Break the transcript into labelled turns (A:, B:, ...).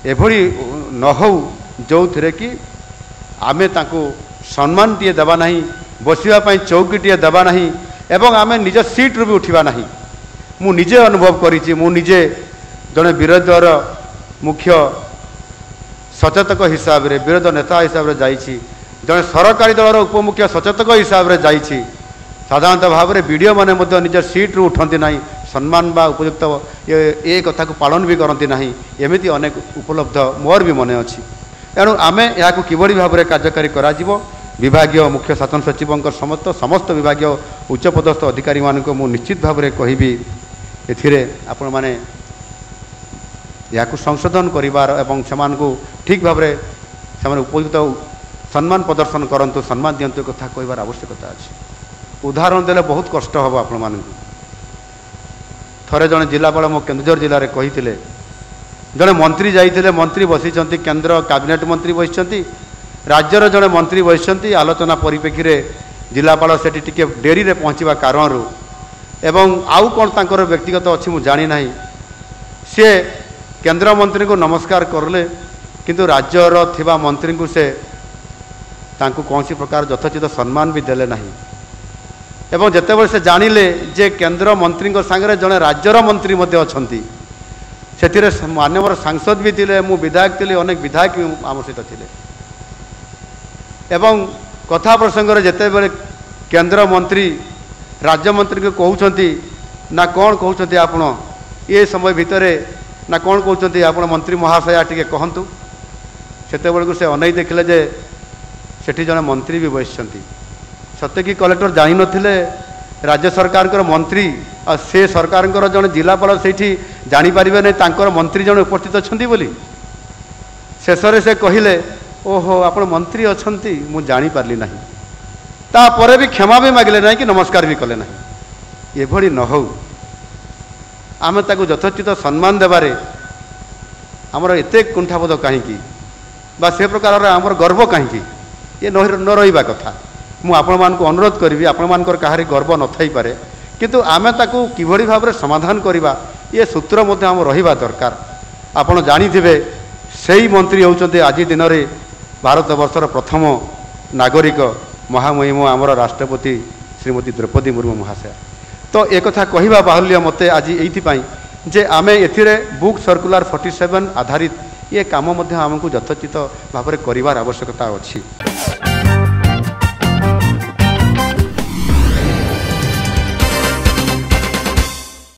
A: एभली न हो जो थे कि आमे तांको सम्मान टीए देवा नहीं बसवाई चौकी टीए देवा नहीं एवं आमे निज सीट रू भी उठा नहीं मु निजे अनुभव करी मु निजे जड़े विरोधी दल मुख्य सचेतक हिसाब रे विरोध नेता हिसाब रे जाइछि जड़े सरकारी दलर उपमुख्य सचेतक हिसाब रे जाइछि साधारणतः भाव में वीडियो माने मध्य निज सीट रू उठती ना सम्मान बा उपयुक्त ये कथा को पालन भी करती ना एमती अनेक उपलब्ध मोर भी मन अच्छी एणु आमे यहाँ किभली भाव में कार्यकारी करा विभागीय मुख्य शासन सचिव समस्त विभागीय उच्चपदस्थ अधिकारी मानक मु निश्चित भाव में कहबी एथिरे आपण माने यहाँ संशोधन करिवार एवं सेमानकु ठीक भाव में से उपयुक्त सम्मान प्रदर्शन करंतु सम्मान दियंतु कथा कहबार आवश्यकता अछि उदाहरण देले बहुत कष्ट हम आपण मानकु थरे जने जिलापाल मो केन्दुझर जिले में कही जड़े मंत्री जाइए मंत्री बसी केंद्र कैबिनेट मंत्री बसी राज्यर जड़े मंत्री बसी आलोचना परिप्रेक्षी में जिलापाल से डेरी रे पहुँचवा कारण एवं आउ कौन तांकर व्यक्तिगत अच्छी मुझे जानी ना सी केंद्र मंत्री को नमस्कार करले किंतु राज्यर थिबा मंत्री को से तांको कौन प्रकार यथोचित सम्मान भी देले नहीं एवं जितेबाला से जानिले जे केंद्र मंत्री सांगे जड़े राज्यर मंत्री से मानवर सांसद भी थिले मु विधायक थी अनेक विधायक भी आम सहित थिले एवं कथा प्रसंग जितेबाला केंद्र मंत्री राज्य मंत्री को कहते ना कौन कहते आपण ये समय भितर ना कौन कहते आपण मंत्री महाशया टिके कहतु से से अनै देखिले जे सेठी जड़े मंत्री भी बसि सत्य कि कलेक्टर जानी नथिले राज्य सरकार मंत्री आ से सरकार जड़े जिलापाल से जापर नहीं तांकर मंत्री जड़े उपस्थित अच्छा बोली शेष से कहले ओहो आप मंत्री अच्छा मुझे जापारि ना तापर भी क्षमा भी मागिले ना कि नमस्कार भी कले ना ये न हो आम ताकू यथोचित सम्मान देवारे आमर एत कुंठाबोध कहीं से प्रकार आमर गर्व कहीं ये न रहा कथा मु आपण मान को अनुरोध करी आपण मान कहारी गर्व न थई पारे किंतु आमे ताकू किभली भाव में समाधान करवा ये सूत्र मध्य आम रहिबा दरकार आपण जानिथिबे सेही मंत्री होउचंते आज दिन में भारत वर्षर प्रथम नागरिक महामहिम आमर राष्ट्रपति श्रीमती द्रौपदी मुर्मू महाशया तो एक कथा कहवा बाहुल्य मते आज एइथिपाई जे आमे एथिरे बुक सर्कुलर 47 आधारित ये काम मध्य आमको यथोचित भाव में करिवार आवश्यकता अछि।